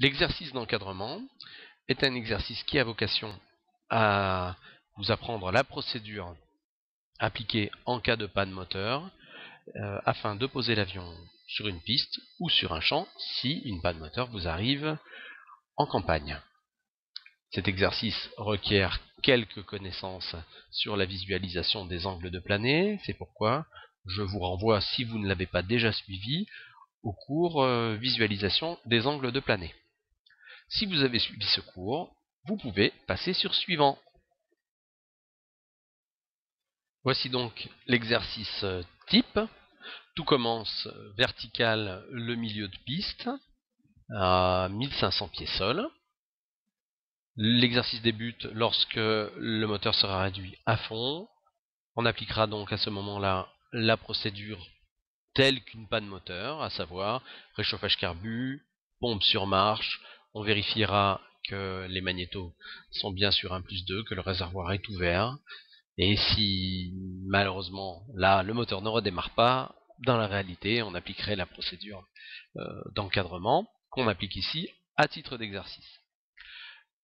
L'exercice d'encadrement est un exercice qui a vocation à vous apprendre la procédure appliquée en cas de panne moteur afin de poser l'avion sur une piste ou sur un champ si une panne moteur vous arrive en campagne. Cet exercice requiert quelques connaissances sur la visualisation des angles de planée, c'est pourquoi je vous renvoie, si vous ne l'avez pas déjà suivi, au cours visualisation des angles de planée. Si vous avez suivi ce cours, vous pouvez passer sur suivant. Voici donc l'exercice type. Tout commence vertical, le milieu de piste, à 1500 pieds sol. L'exercice débute lorsque le moteur sera réduit à fond. On appliquera donc à ce moment-là la procédure telle qu'une panne moteur, à savoir réchauffage carbu, pompe sur marche. On vérifiera que les magnétos sont bien sur 1+2, que le réservoir est ouvert. Et si malheureusement là le moteur ne redémarre pas, dans la réalité on appliquerait la procédure d'encadrement qu'on applique ici à titre d'exercice.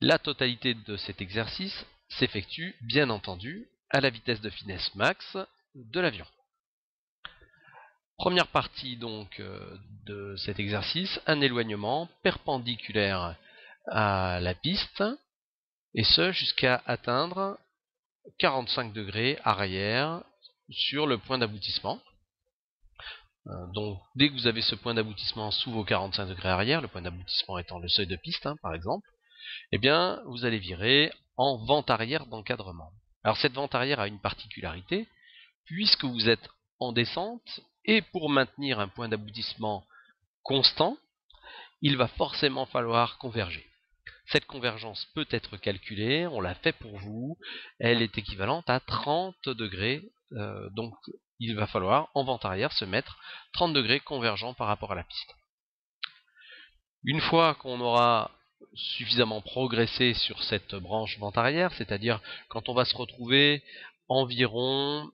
La totalité de cet exercice s'effectue bien entendu à la vitesse de finesse max de l'avion. Première partie donc de cet exercice, un éloignement perpendiculaire à la piste, et ce jusqu'à atteindre 45 degrés arrière sur le point d'aboutissement. Donc dès que vous avez ce point d'aboutissement sous vos 45 degrés arrière, le point d'aboutissement étant le seuil de piste par exemple, eh bien vous allez virer en vente arrière d'encadrement. Alors cette vente arrière a une particularité, puisque vous êtes en descente, et pour maintenir un point d'aboutissement constant, il va forcément falloir converger. Cette convergence peut être calculée, on l'a fait pour vous, elle est équivalente à 30 degrés, donc il va falloir en vente arrière se mettre 30 degrés convergents par rapport à la piste. Une fois qu'on aura suffisamment progressé sur cette branche vente arrière, c'est-à-dire quand on va se retrouver environ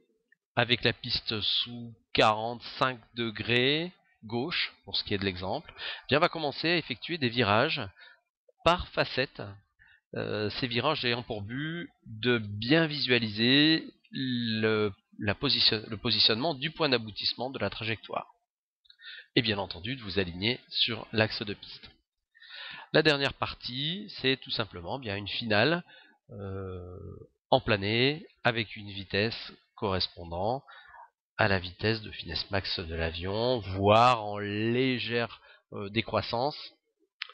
avec la piste sous 45 degrés gauche, pour ce qui est de l'exemple, bien on va commencer à effectuer des virages par facette, ces virages ayant pour but de bien visualiser le positionnement du point d'aboutissement de la trajectoire. Et bien entendu de vous aligner sur l'axe de piste. La dernière partie, c'est tout simplement bien une finale en planée avec une vitesse correspondant à la vitesse de finesse max de l'avion, voire en légère décroissance.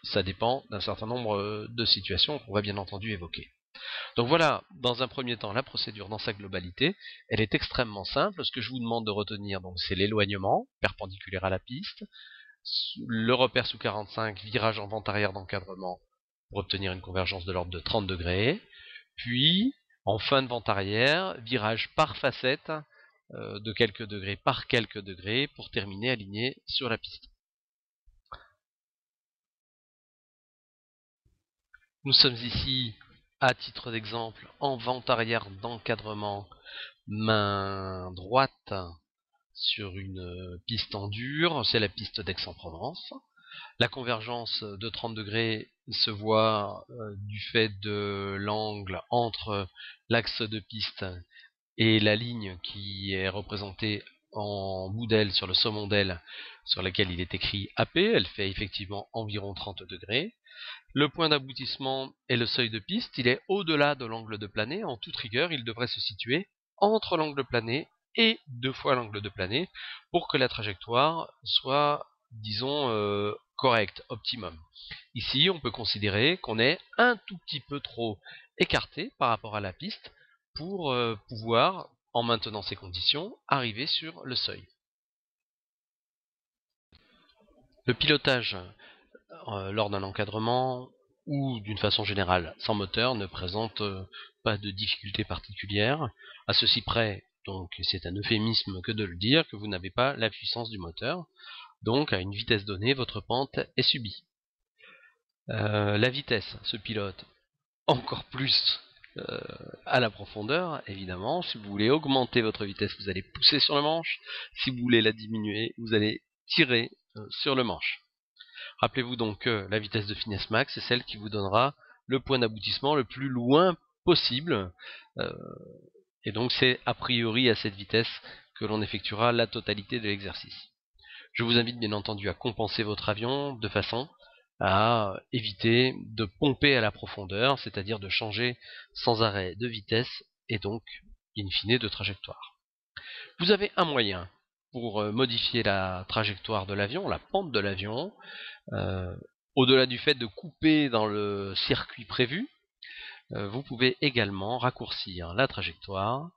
Ça dépend d'un certain nombre de situations qu'on va bien entendu évoquer. Donc voilà, dans un premier temps, la procédure dans sa globalité, elle est extrêmement simple. Ce que je vous demande de retenir, donc, c'est l'éloignement perpendiculaire à la piste, le repère sous 45, virage en vente arrière d'encadrement pour obtenir une convergence de l'ordre de 30 degrés, puis en fin de vente arrière, virage par facette de quelques degrés par quelques degrés pour terminer aligné sur la piste. Nous sommes ici, à titre d'exemple, en vente arrière d'encadrement, main droite sur une piste en dur, c'est la piste d'Aix-en-Provence. La convergence de 30 degrés se voit du fait de l'angle entre l'axe de piste et la ligne qui est représentée en bout d'aile sur le saumon d'aile sur laquelle il est écrit AP. Elle fait effectivement environ 30 degrés. Le point d'aboutissement est le seuil de piste, il est au-delà de l'angle de planée. En toute rigueur, il devrait se situer entre l'angle plané et 2 fois l'angle de planée pour que la trajectoire soit, disons, correcte, optimum. Ici, on peut considérer qu'on est un tout petit peu trop écarté par rapport à la piste pour pouvoir, en maintenant ces conditions, arriver sur le seuil. Le pilotage lors d'un encadrement ou d'une façon générale sans moteur ne présente pas de difficulté particulière, à ceci près, donc c'est un euphémisme que de le dire, que vous n'avez pas la puissance du moteur, donc à une vitesse donnée votre pente est subie. La vitesse se pilote encore plus à la profondeur, évidemment. Si vous voulez augmenter votre vitesse, vous allez pousser sur le manche. Si vous voulez la diminuer, vous allez tirer sur le manche. Rappelez-vous donc que la vitesse de finesse max, c'est celle qui vous donnera le point d'aboutissement le plus loin possible. Et donc c'est a priori à cette vitesse que l'on effectuera la totalité de l'exercice. Je vous invite bien entendu à compenser votre avion de façon à éviter de pomper à la profondeur, c'est-à-dire de changer sans arrêt de vitesse et donc, in fine, de trajectoire. Vous avez un moyen pour modifier la trajectoire de l'avion, la pente de l'avion, au-delà du fait de couper dans le circuit prévu. Vous pouvez également raccourcir la trajectoire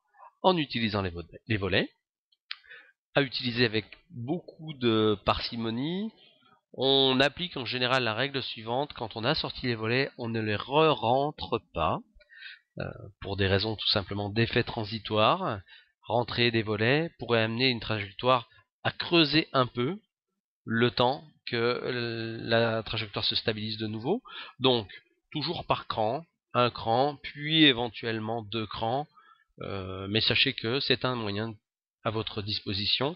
en utilisant les volets, à utiliser avec beaucoup de parcimonie. On applique en général la règle suivante: quand on a sorti les volets, on ne les re-rentre pas, pour des raisons tout simplement d'effet transitoire. Rentrer des volets pourrait amener une trajectoire à creuser un peu le temps que la trajectoire se stabilise de nouveau. Donc, toujours par cran, un cran, puis éventuellement 2 crans, mais sachez que c'est un moyen à votre disposition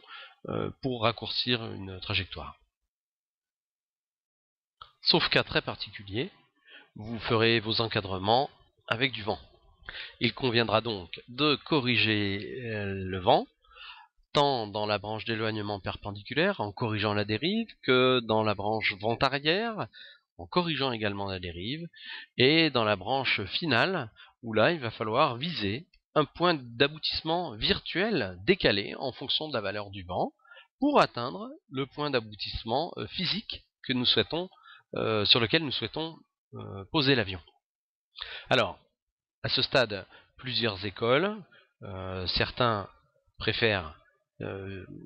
pour raccourcir une trajectoire. Sauf cas très particulier, vous ferez vos encadrements avec du vent. Il conviendra donc de corriger le vent, tant dans la branche d'éloignement perpendiculaire, en corrigeant la dérive, que dans la branche vent arrière, en corrigeant également la dérive, et dans la branche finale, où là, il va falloir viser un point d'aboutissement virtuel décalé en fonction de la valeur du vent, pour atteindre le point d'aboutissement physique que nous souhaitons, sur lequel nous souhaitons poser l'avion. Alors, à ce stade, plusieurs écoles. Certains préfèrent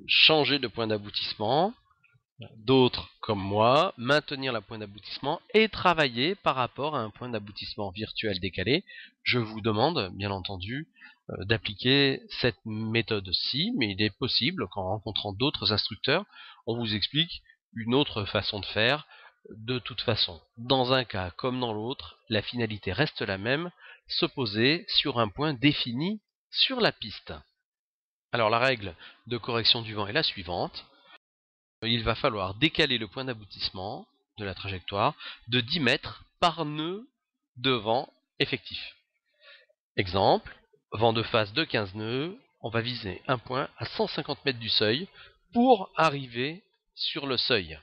changer de point d'aboutissement, d'autres, comme moi, maintenir le point d'aboutissement et travailler par rapport à un point d'aboutissement virtuel décalé. Je vous demande, bien entendu, d'appliquer cette méthode-ci, mais il est possible qu'en rencontrant d'autres instructeurs, on vous explique une autre façon de faire. De toute façon, dans un cas comme dans l'autre, la finalité reste la même: se poser sur un point défini sur la piste. Alors la règle de correction du vent est la suivante: il va falloir décaler le point d'aboutissement de la trajectoire de 10 mètres par nœud de vent effectif. Exemple, vent de face de 15 nœuds, on va viser un point à 150 mètres du seuil pour arriver sur le seuil.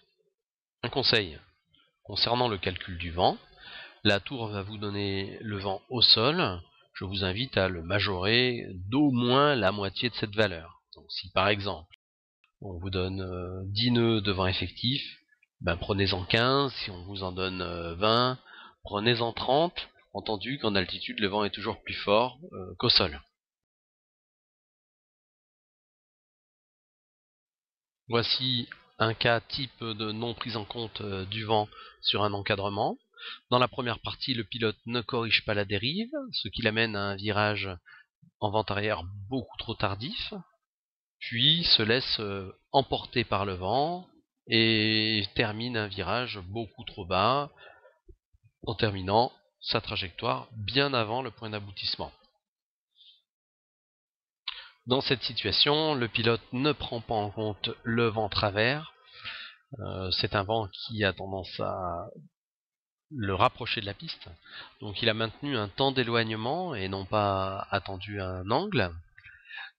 Un conseil concernant le calcul du vent: la tour va vous donner le vent au sol. Je vous invite à le majorer d'au moins la moitié de cette valeur. Donc, si par exemple, on vous donne 10 nœuds de vent effectif, ben prenez-en 15. Si on vous en donne 20, prenez-en 30. Entendu qu'en altitude, le vent est toujours plus fort qu'au sol. Voici un cas type de non prise en compte du vent sur un encadrement. Dans la première partie, le pilote ne corrige pas la dérive, ce qui l'amène à un virage en vent arrière beaucoup trop tardif, puis se laisse emporter par le vent et termine un virage beaucoup trop bas, en terminant sa trajectoire bien avant le point d'aboutissement. Dans cette situation, le pilote ne prend pas en compte le vent travers. C'est un vent qui a tendance à le rapprocher de la piste. Donc il a maintenu un temps d'éloignement et non pas attendu un angle.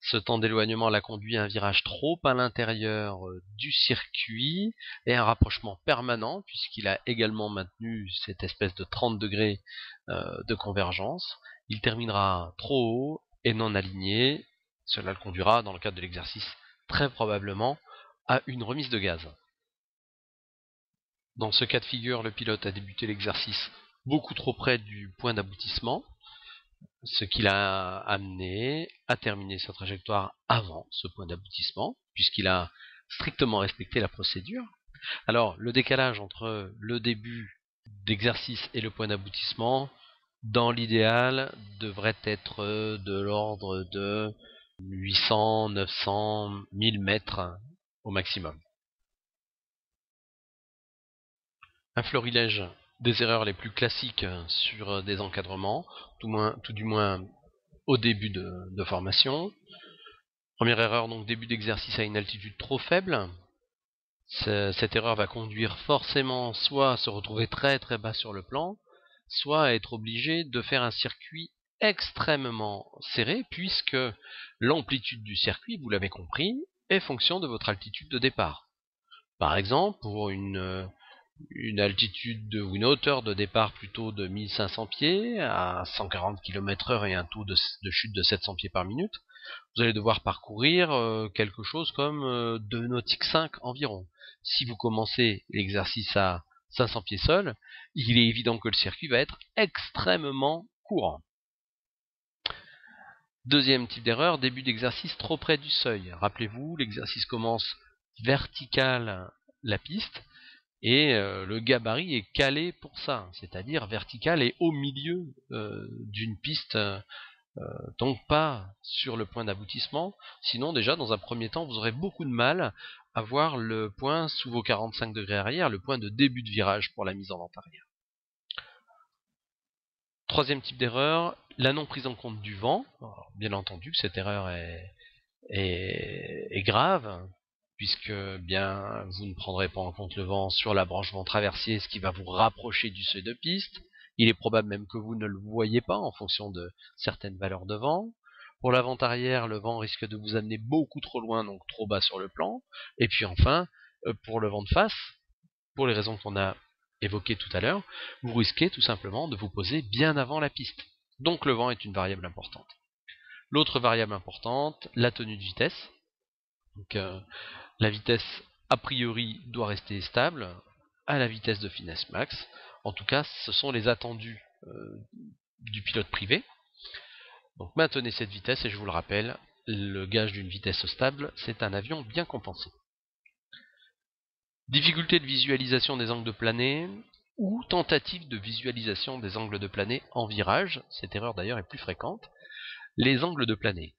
Ce temps d'éloignement l'a conduit à un virage trop à l'intérieur du circuit et un rapprochement permanent, puisqu'il a également maintenu cette espèce de 30 degrés de convergence. Il terminera trop haut et non aligné. Cela le conduira, dans le cadre de l'exercice, très probablement à une remise de gaz. Dans ce cas de figure, le pilote a débuté l'exercice beaucoup trop près du point d'aboutissement, ce qui l'a amené à terminer sa trajectoire avant ce point d'aboutissement, puisqu'il a strictement respecté la procédure. Alors, le décalage entre le début d'exercice et le point d'aboutissement, dans l'idéal, devrait être de l'ordre de 800, 900, 1000 mètres au maximum. Un florilège des erreurs les plus classiques sur des encadrements, tout du moins au début de formation. Première erreur, donc début d'exercice à une altitude trop faible. Cette erreur va conduire forcément soit à se retrouver très très bas sur le plan, soit à être obligé de faire un circuit extrêmement serré, puisque l'amplitude du circuit, vous l'avez compris, est fonction de votre altitude de départ. Par exemple, pour une altitude ou une hauteur de départ plutôt de 1500 pieds à 140 km/h et un taux de chute de 700 pieds par minute, vous allez devoir parcourir quelque chose comme 2 nautiques 5 environ. Si vous commencez l'exercice à 500 pieds sol, il est évident que le circuit va être extrêmement courant. Deuxième type d'erreur, début d'exercice trop près du seuil. Rappelez-vous, l'exercice commence vertical la piste et le gabarit est calé pour ça, c'est-à-dire vertical et au milieu d'une piste, donc pas sur le point d'aboutissement. Sinon déjà dans un premier temps vous aurez beaucoup de mal à voir le point sous vos 45 degrés arrière, le point de début de virage pour la mise en vente arrière. Troisième type d'erreur, la non prise en compte du vent. Alors, bien entendu que cette erreur est grave, puisque bien vous ne prendrez pas en compte le vent sur la branche vent traversier, ce qui va vous rapprocher du seuil de piste. Il est probable même que vous ne le voyez pas en fonction de certaines valeurs de vent. Pour la vente arrière, le vent risque de vous amener beaucoup trop loin, donc trop bas sur le plan. Et puis enfin, pour le vent de face, pour les raisons qu'on a évoquées tout à l'heure, vous risquez tout simplement de vous poser bien avant la piste. Donc le vent est une variable importante. L'autre variable importante, la tenue de vitesse. Donc la vitesse a priori doit rester stable à la vitesse de finesse max. En tout cas, ce sont les attendus du pilote privé. Donc maintenez cette vitesse et je vous le rappelle, le gage d'une vitesse stable, c'est un avion bien compensé. Difficulté de visualisation des angles de planée ou tentative de visualisation des angles de planée en virage. Cette erreur d'ailleurs est plus fréquente. Les angles de planée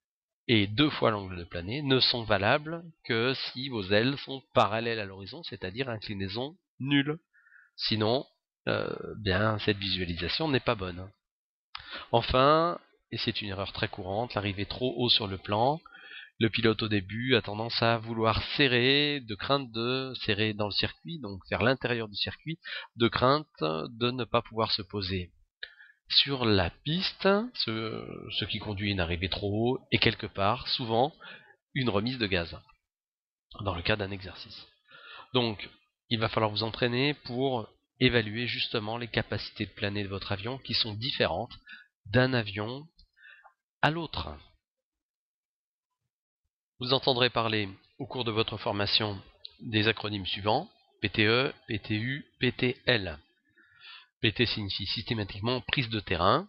et 2 fois l'angle de planée ne sont valables que si vos ailes sont parallèles à l'horizon, c'est-à-dire inclinaison nulle. Sinon, bien cette visualisation n'est pas bonne. Enfin, et c'est une erreur très courante, l'arrivée trop haut sur le plan. Le pilote au début a tendance à vouloir serrer, de crainte de serrer dans le circuit, donc vers l'intérieur du circuit, de crainte de ne pas pouvoir se poser sur la piste, ce qui conduit à une arrivée trop haut et quelque part, souvent, une remise de gaz, dans le cas d'un exercice. Donc, il va falloir vous entraîner pour évaluer justement les capacités de planer de votre avion qui sont différentes d'un avion à l'autre. Vous entendrez parler au cours de votre formation des acronymes suivants: PTE, PTU, PTL. PT signifie systématiquement prise de terrain,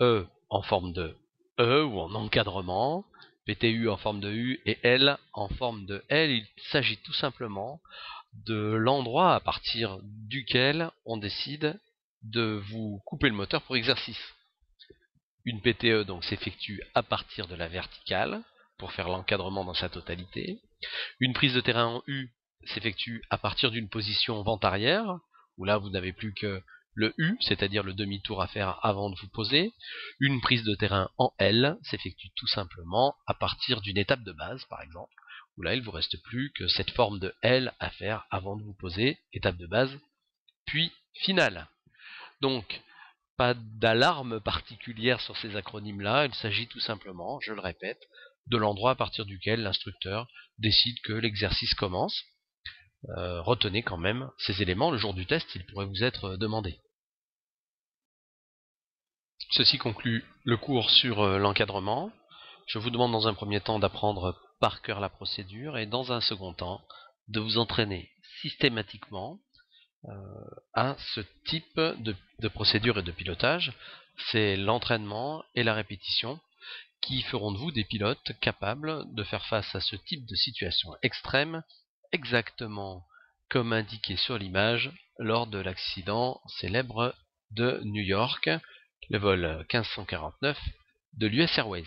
E en forme de E ou en encadrement, PTU en forme de U et L en forme de L. Il s'agit tout simplement de l'endroit à partir duquel on décide de vous couper le moteur pour exercice. Une PTE donc s'effectue à partir de la verticale pour faire l'encadrement dans sa totalité. Une prise de terrain en U s'effectue à partir d'une position vent arrière, où là vous n'avez plus que le U, c'est-à-dire le demi-tour à faire avant de vous poser. Une prise de terrain en L s'effectue tout simplement à partir d'une étape de base, par exemple, où là il ne vous reste plus que cette forme de L à faire avant de vous poser, étape de base, puis finale. Donc, pas d'alarme particulière sur ces acronymes-là, il s'agit tout simplement, je le répète, de l'endroit à partir duquel l'instructeur décide que l'exercice commence. Retenez quand même ces éléments, le jour du test, il pourrait vous être demandé. Ceci conclut le cours sur l'encadrement. Je vous demande dans un premier temps d'apprendre par cœur la procédure et dans un second temps de vous entraîner systématiquement à ce type de procédure et de pilotage. C'est l'entraînement et la répétition qui feront de vous des pilotes capables de faire face à ce type de situation extrême, exactement comme indiqué sur l'image lors de l'accident célèbre de New York, le vol 1549 de l'US Airways.